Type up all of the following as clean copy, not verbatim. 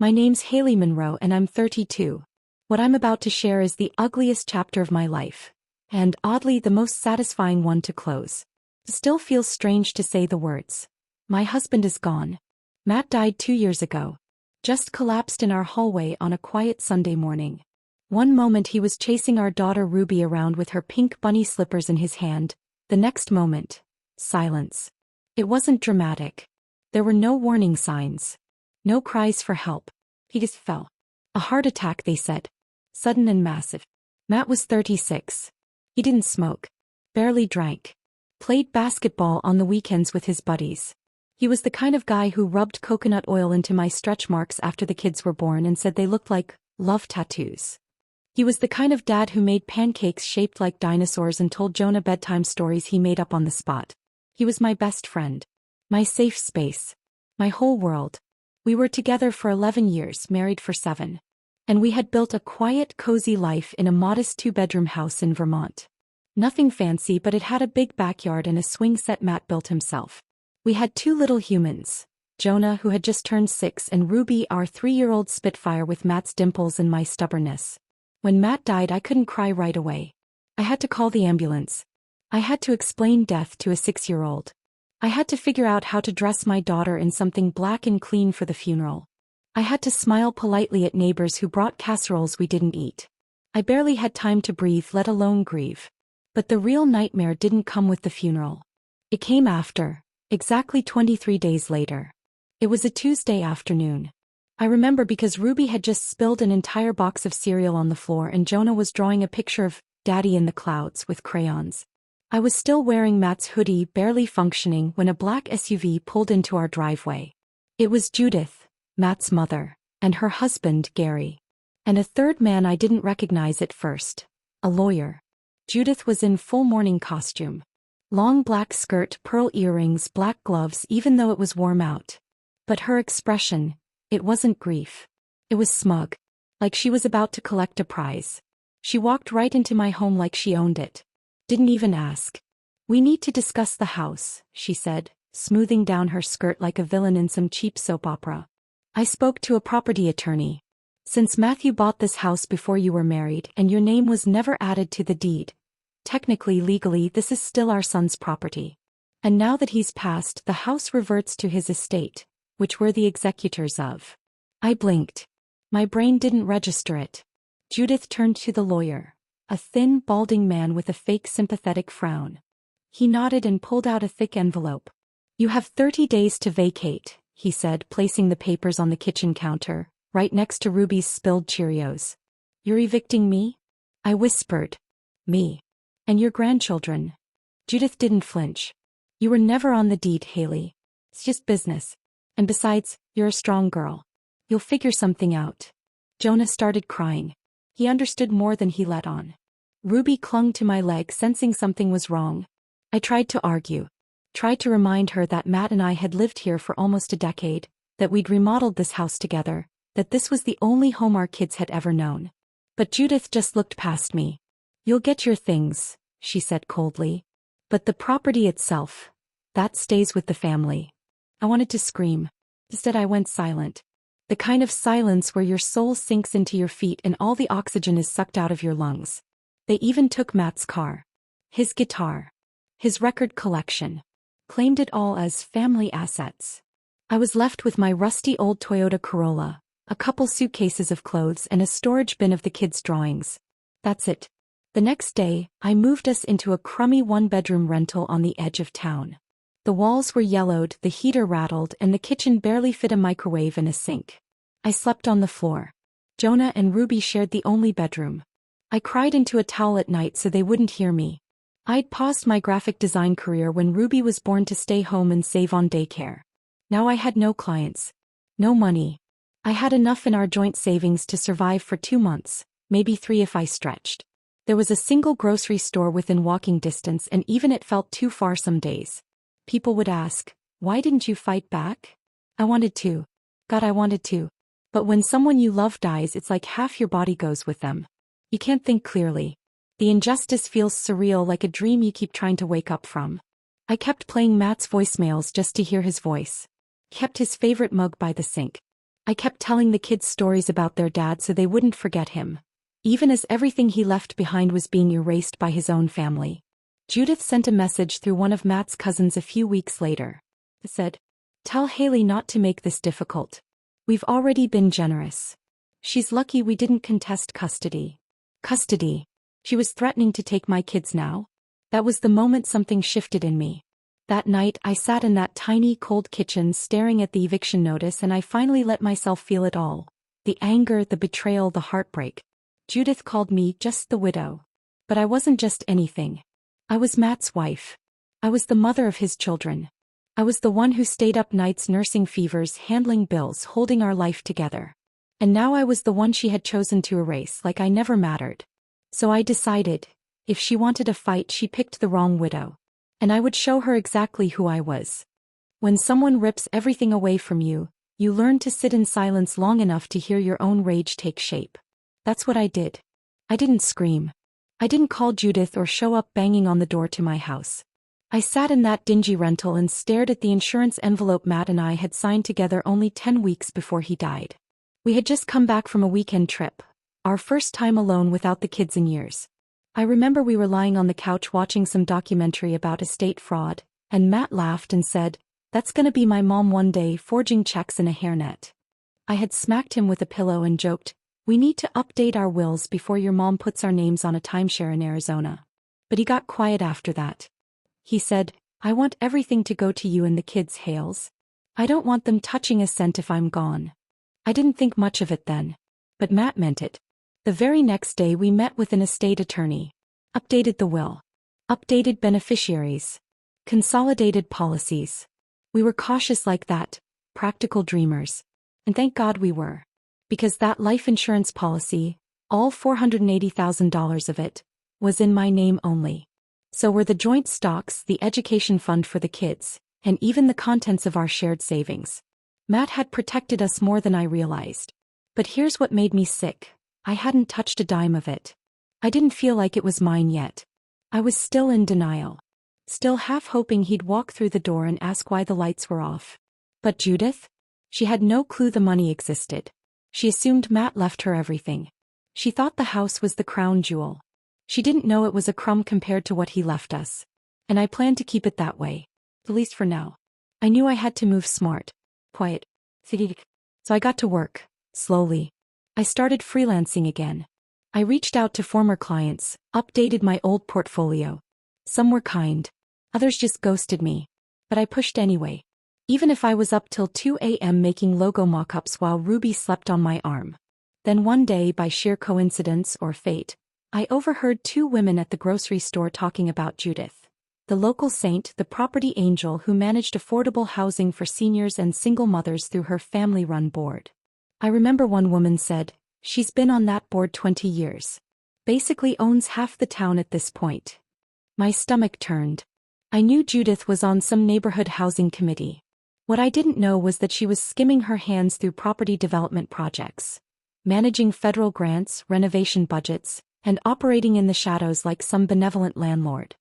My name's Haley Monroe and I'm 32. What I'm about to share is the ugliest chapter of my life. And, oddly, the most satisfying one to close. Still feels strange to say the words. My husband is gone. Matt died 2 years ago. Just collapsed in our hallway on a quiet Sunday morning. One moment he was chasing our daughter Ruby around with her pink bunny slippers in his hand. The next moment, silence. It wasn't dramatic. There were no warning signs. No cries for help. He just fell. A heart attack, they said. Sudden and massive. Matt was 36. He didn't smoke. Barely drank. Played basketball on the weekends with his buddies. He was the kind of guy who rubbed coconut oil into my stretch marks after the kids were born and said they looked like love tattoos. He was the kind of dad who made pancakes shaped like dinosaurs and told Jonah bedtime stories he made up on the spot. He was my best friend. My safe space. My whole world. We were together for 11 years, married for 7. And we had built a quiet, cozy life in a modest 2-bedroom house in Vermont. Nothing fancy, but it had a big backyard and a swing set Matt built himself. We had 2 little humans, Jonah, who had just turned 6, and Ruby, our 3-year-old Spitfire with Matt's dimples and my stubbornness. When Matt died, I couldn't cry right away. I had to call the ambulance. I had to explain death to a 6-year-old. I had to figure out how to dress my daughter in something black and clean for the funeral. I had to smile politely at neighbors who brought casseroles we didn't eat. I barely had time to breathe, let alone grieve. But the real nightmare didn't come with the funeral. It came after, exactly 23 days later. It was a Tuesday afternoon. I remember because Ruby had just spilled an entire box of cereal on the floor and Jonah was drawing a picture of Daddy in the clouds with crayons. I was still wearing Matt's hoodie, barely functioning, when a black SUV pulled into our driveway. It was Judith, Matt's mother, and her husband, Gary. And a third man I didn't recognize at first. A lawyer. Judith was in full morning costume. Long black skirt, pearl earrings, black gloves, even though it was warm out. But her expression, it wasn't grief. It was smug. Like she was about to collect a prize. She walked right into my home like she owned it. Didn't even ask. We need to discuss the house, she said, smoothing down her skirt like a villain in some cheap soap opera. I spoke to a property attorney. Since Matthew bought this house before you were married and your name was never added to the deed, technically, legally, this is still our son's property. And now that he's passed, the house reverts to his estate, which we're the executors of. I blinked. My brain didn't register it. Judith turned to the lawyer. A thin, balding man with a fake sympathetic frown. He nodded and pulled out a thick envelope. You have 30 days to vacate, he said, placing the papers on the kitchen counter, right next to Ruby's spilled Cheerios. You're evicting me? I whispered. Me. And your grandchildren. Judith didn't flinch. You were never on the deed, Haley. It's just business. And besides, you're a strong girl. You'll figure something out. Jonah started crying. He understood more than he let on. Ruby clung to my leg, sensing something was wrong. I tried to argue. Tried to remind her that Matt and I had lived here for almost a decade, that we'd remodeled this house together, that this was the only home our kids had ever known. But Judith just looked past me. You'll get your things, she said coldly. But the property itself, that stays with the family. I wanted to scream. Instead I went silent. The kind of silence where your soul sinks into your feet and all the oxygen is sucked out of your lungs. They even took Matt's car. His guitar. His record collection. Claimed it all as family assets. I was left with my rusty old Toyota Corolla, a couple suitcases of clothes and a storage bin of the kids' drawings. That's it. The next day, I moved us into a crummy 1-bedroom rental on the edge of town. The walls were yellowed, the heater rattled, and the kitchen barely fit a microwave and a sink. I slept on the floor. Jonah and Ruby shared the only bedroom. I cried into a towel at night so they wouldn't hear me. I'd paused my graphic design career when Ruby was born to stay home and save on daycare. Now I had no clients. No money. I had enough in our joint savings to survive for 2 months, maybe 3 if I stretched. There was a single grocery store within walking distance and even it felt too far some days. People would ask, why didn't you fight back? I wanted to. God, I wanted to. But when someone you love dies, it's like half your body goes with them. You can't think clearly. The injustice feels surreal, like a dream you keep trying to wake up from. I kept playing Matt's voicemails just to hear his voice. Kept his favorite mug by the sink. I kept telling the kids stories about their dad so they wouldn't forget him, even as everything he left behind was being erased by his own family. Judith sent a message through one of Matt's cousins a few weeks later. It said, "Tell Haley not to make this difficult. We've already been generous. She's lucky we didn't contest custody." Custody. She was threatening to take my kids now? That was the moment something shifted in me. That night I sat in that tiny cold kitchen staring at the eviction notice and I finally let myself feel it all. The anger, the betrayal, the heartbreak. Judith called me just the widow. But I wasn't just anything. I was Matt's wife. I was the mother of his children. I was the one who stayed up nights nursing fevers, handling bills, holding our life together. And now I was the one she had chosen to erase like I never mattered. So I decided, if she wanted a fight, she picked the wrong widow. And I would show her exactly who I was. When someone rips everything away from you, you learn to sit in silence long enough to hear your own rage take shape. That's what I did. I didn't scream. I didn't call Judith or show up banging on the door to my house. I sat in that dingy rental and stared at the insurance envelope Matt and I had signed together only 10 weeks before he died. We had just come back from a weekend trip, our first time alone without the kids in years. I remember we were lying on the couch watching some documentary about estate fraud, and Matt laughed and said, "That's gonna be my mom one day, forging checks in a hairnet." I had smacked him with a pillow and joked, "We need to update our wills before your mom puts our names on a timeshare in Arizona." But he got quiet after that. He said, "I want everything to go to you and the kids, Hales. I don't want them touching a cent if I'm gone." I didn't think much of it then. But Matt meant it. The very next day we met with an estate attorney. Updated the will. Updated beneficiaries. Consolidated policies. We were cautious like that, practical dreamers. And thank God we were. Because that life insurance policy, all $480,000 of it, was in my name only. So were the joint stocks, the education fund for the kids, and even the contents of our shared savings. Matt had protected us more than I realized. But here's what made me sick. I hadn't touched a dime of it. I didn't feel like it was mine yet. I was still in denial. Still half hoping he'd walk through the door and ask why the lights were off. But Judith? She had no clue the money existed. She assumed Matt left her everything. She thought the house was the crown jewel. She didn't know it was a crumb compared to what he left us. And I planned to keep it that way. At least for now. I knew I had to move smart. Quiet. So I got to work. Slowly. I started freelancing again. I reached out to former clients, updated my old portfolio. Some were kind. Others just ghosted me. But I pushed anyway. Even if I was up till 2 a.m. making logo mock-ups while Ruby slept on my arm. Then one day, by sheer coincidence or fate, I overheard two women at the grocery store talking about Judith, the local saint, the property angel who managed affordable housing for seniors and single mothers through her family-run board. I remember one woman said, "She's been on that board 20 years. Basically owns half the town at this point." My stomach turned. I knew Judith was on some neighborhood housing committee. What I didn't know was that she was skimming her hands through property development projects, managing federal grants, renovation budgets, and operating in the shadows like some benevolent landlord.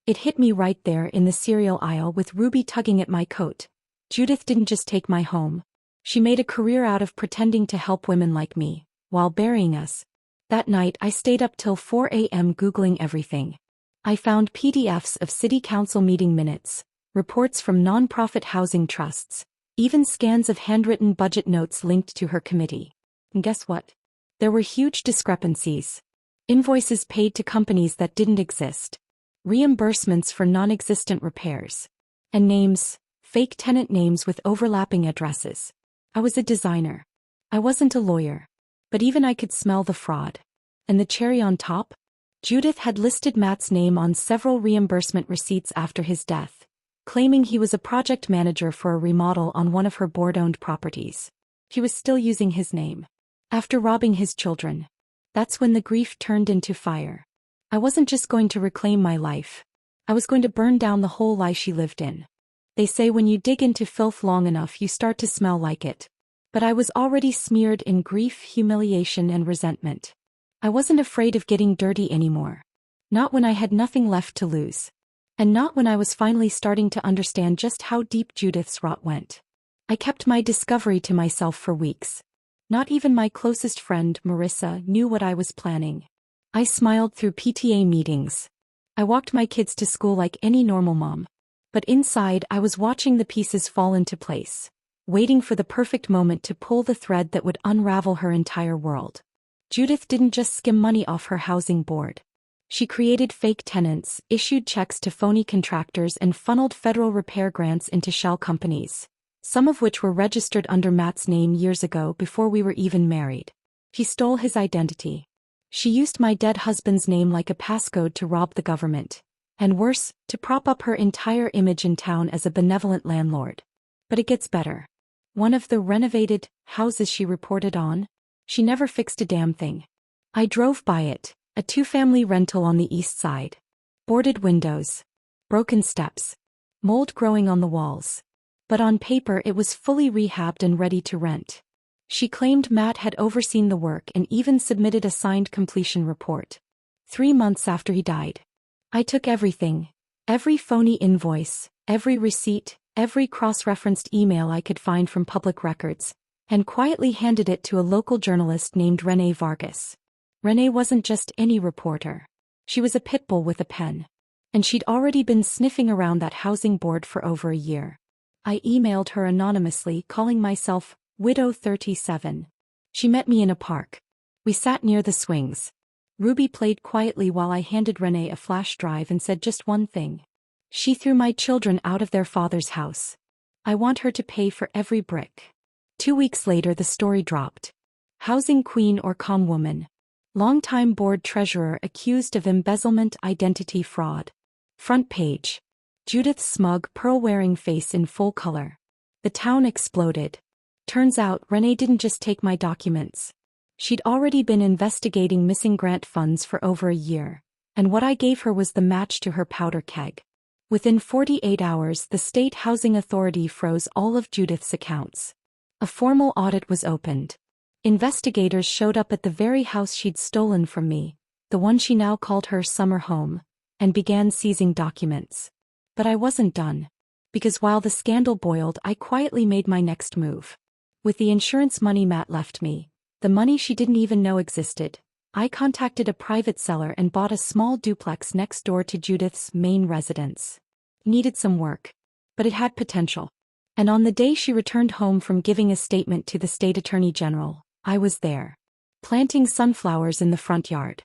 It hit me right there in the cereal aisle with Ruby tugging at my coat. Judith didn't just take my home. She made a career out of pretending to help women like me, while burying us. That night I stayed up till 4 a.m. Googling everything. I found PDFs of city council meeting minutes, reports from nonprofit housing trusts, even scans of handwritten budget notes linked to her committee. And guess what? There were huge discrepancies. Invoices paid to companies that didn't exist. Reimbursements for non-existent repairs. And names, fake tenant names with overlapping addresses. I was a designer. I wasn't a lawyer. But even I could smell the fraud. And the cherry on top? Judith had listed Matt's name on several reimbursement receipts after his death, claiming he was a project manager for a remodel on one of her board-owned properties. He was still using his name. After robbing his children. That's when the grief turned into fire. I wasn't just going to reclaim my life. I was going to burn down the whole lie she lived in. They say when you dig into filth long enough you start to smell like it. But I was already smeared in grief, humiliation, and resentment. I wasn't afraid of getting dirty anymore. Not when I had nothing left to lose. And not when I was finally starting to understand just how deep Judith's rot went. I kept my discovery to myself for weeks. Not even my closest friend, Marissa, knew what I was planning. I smiled through PTA meetings. I walked my kids to school like any normal mom. But inside, I was watching the pieces fall into place, waiting for the perfect moment to pull the thread that would unravel her entire world. Judith didn't just skim money off her housing board. She created fake tenants, issued checks to phony contractors, and funneled federal repair grants into shell companies, some of which were registered under Matt's name years ago before we were even married. She stole his identity. She used my dead husband's name like a passcode to rob the government. And worse, to prop up her entire image in town as a benevolent landlord. But it gets better. One of the renovated houses she reported on, she never fixed a damn thing. I drove by it, a two-family rental on the east side. Boarded windows. Broken steps. Mold growing on the walls. But on paper it was fully rehabbed and ready to rent. She claimed Matt had overseen the work and even submitted a signed completion report. 3 months after he died. I took everything, every phony invoice, every receipt, every cross-referenced email I could find from public records, and quietly handed it to a local journalist named Renee Vargas. Renee wasn't just any reporter. She was a pit bull with a pen. And she'd already been sniffing around that housing board for over a year. I emailed her anonymously, calling myself Widow 37. She met me in a park. We sat near the swings. Ruby played quietly while I handed Renee a flash drive and said just one thing. She threw my children out of their father's house. I want her to pay for every brick. 2 weeks later the story dropped. Housing queen or calm woman. Longtime board treasurer accused of embezzlement, identity fraud. Front page. Judith's smug, pearl-wearing face in full color. The town exploded. Turns out Renee didn't just take my documents. She'd already been investigating missing grant funds for over a year, and what I gave her was the match to her powder keg. Within 48 hours, the State Housing Authority froze all of Judith's accounts. A formal audit was opened. Investigators showed up at the very house she'd stolen from me, the one she now called her summer home, and began seizing documents. But I wasn't done. Because while the scandal boiled, I quietly made my next move. With the insurance money Matt left me, the money she didn't even know existed, I contacted a private seller and bought a small duplex next door to Judith's main residence. Needed some work. But it had potential. And on the day she returned home from giving a statement to the state attorney general, I was there. Planting sunflowers in the front yard.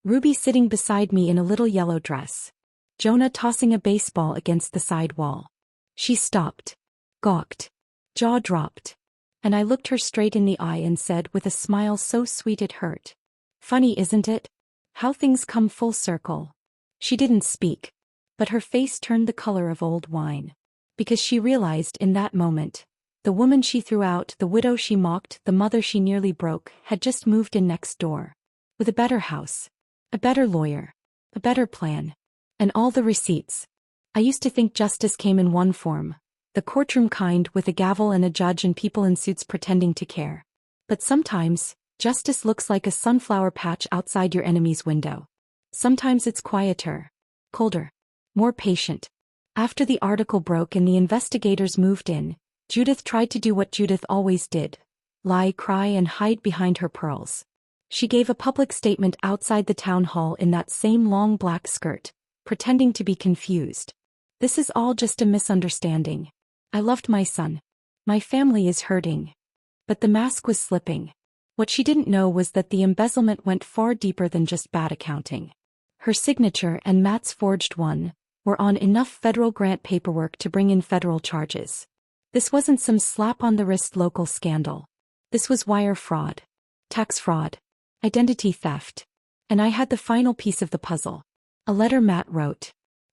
Ruby sitting beside me in a little yellow dress. Jonah tossing a baseball against the side wall. She stopped. Gawked. Jaw dropped. And I looked her straight in the eye and said with a smile so sweet it hurt. Funny, isn't it? How things come full circle. She didn't speak. But her face turned the color of old wine. Because she realized in that moment, the woman she threw out, the widow she mocked, the mother she nearly broke, had just moved in next door. With a better house. A better lawyer. A better plan. And all the receipts. I used to think justice came in one form. The courtroom kind, with a gavel and a judge and people in suits pretending to care. But sometimes, justice looks like a sunflower patch outside your enemy's window. Sometimes it's quieter. Colder. More patient. After the article broke and the investigators moved in, Judith tried to do what Judith always did. Lie, cry, and hide behind her pearls. She gave a public statement outside the town hall in that same long black skirt, pretending to be confused. This is all just a misunderstanding. I loved my son. My family is hurting. But the mask was slipping. What she didn't know was that the embezzlement went far deeper than just bad accounting. Her signature and Matt's forged one were on enough federal grant paperwork to bring in federal charges. This wasn't some slap-on-the-wrist local scandal. This was wire fraud, tax fraud, identity theft. And I had the final piece of the puzzle. A letter Matt wrote.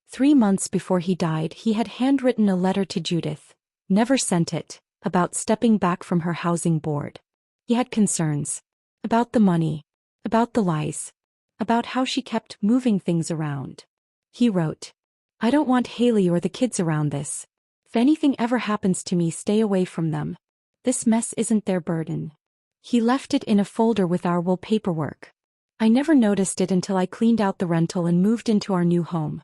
3 months before he died, he had handwritten a letter to Judith, never sent it, about stepping back from her housing board. He had concerns. About the money. About the lies. About how she kept moving things around. He wrote, I don't want Haley or the kids around this. If anything ever happens to me, stay away from them. This mess isn't their burden. He left it in a folder with our will paperwork. I never noticed it until I cleaned out the rental and moved into our new home.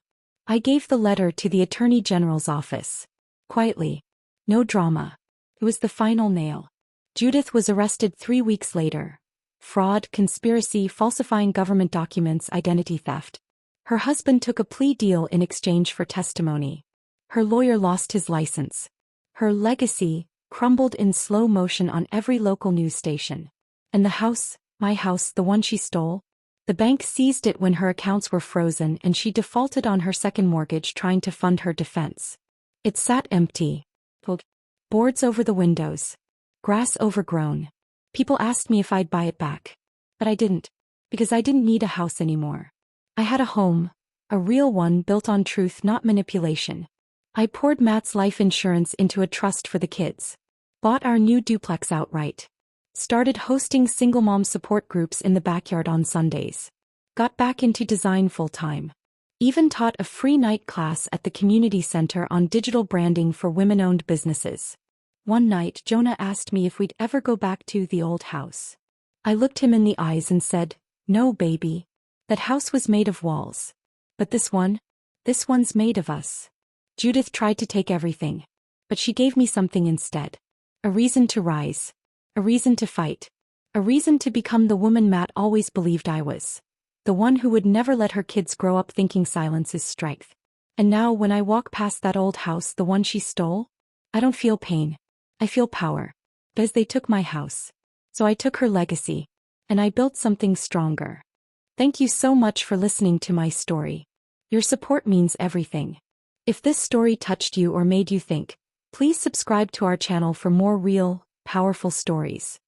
I gave the letter to the Attorney General's office. Quietly. No drama. It was the final nail. Judith was arrested 3 weeks later. Fraud, conspiracy, falsifying government documents, identity theft. Her husband took a plea deal in exchange for testimony. Her lawyer lost his license. Her legacy crumbled in slow motion on every local news station. And the house, my house, the one she stole? The bank seized it when her accounts were frozen and she defaulted on her second mortgage trying to fund her defense. It sat empty. Boards over the windows. Grass overgrown. People asked me if I'd buy it back. But I didn't. Because I didn't need a house anymore. I had a home. A real one built on truth, not manipulation. I poured Matt's life insurance into a trust for the kids. Bought our new duplex outright. Started hosting single mom support groups in the backyard on Sundays. Got back into design full-time. Even taught a free night class at the community center on digital branding for women-owned businesses. One night, Jonah asked me if we'd ever go back to the old house. I looked him in the eyes and said, "No, baby. That house was made of walls. But this one's made of us." Judith tried to take everything. But she gave me something instead. A reason to rise. A reason to fight. A reason to become the woman Matt always believed I was. The one who would never let her kids grow up thinking silence is strength. And now when I walk past that old house, the one she stole, I don't feel pain. I feel power. Because they took my house. So I took her legacy. And I built something stronger. Thank you so much for listening to my story. Your support means everything. If this story touched you or made you think, please subscribe to our channel for more real, powerful stories.